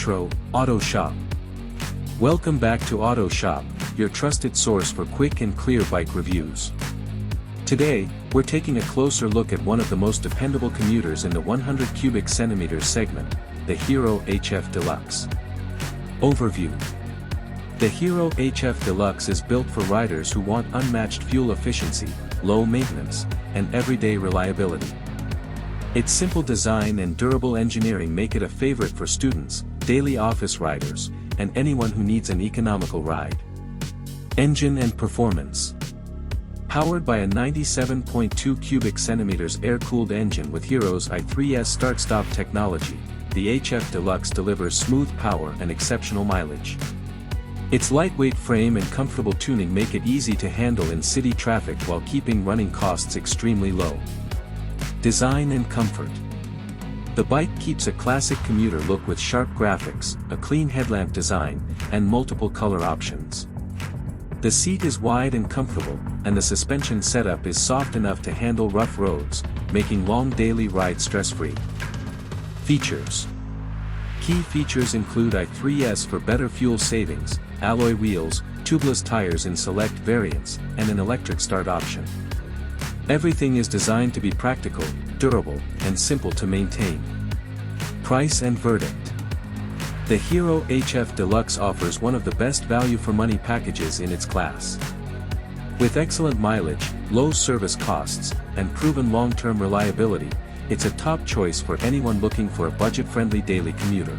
Intro, Auto Shop. Welcome back to Auto Shop, your trusted source for quick and clear bike reviews. Today, we're taking a closer look at one of the most dependable commuters in the 100 cubic centimeters segment, the Hero HF Deluxe. Overview. The Hero HF Deluxe is built for riders who want unmatched fuel efficiency, low maintenance, and everyday reliability. Its simple design and durable engineering make it a favorite for students, daily office riders, and anyone who needs an economical ride. Engine and performance. Powered by a 97.2 cubic centimeters air-cooled engine with Hero's i3S start-stop technology, the HF Deluxe delivers smooth power and exceptional mileage. Its lightweight frame and comfortable tuning make it easy to handle in city traffic while keeping running costs extremely low. Design and comfort. The bike keeps a classic commuter look with sharp graphics, a clean headlamp design, and multiple color options. The seat is wide and comfortable, and the suspension setup is soft enough to handle rough roads, making long daily rides stress-free. Features. Key features include i3S for better fuel savings, alloy wheels, tubeless tires in select variants, and an electric start option. Everything is designed to be practical, durable, and simple to maintain. Price and verdict. The Hero HF Deluxe offers one of the best value for money packages in its class. With excellent mileage, low service costs, and proven long-term reliability, it's a top choice for anyone looking for a budget-friendly daily commuter.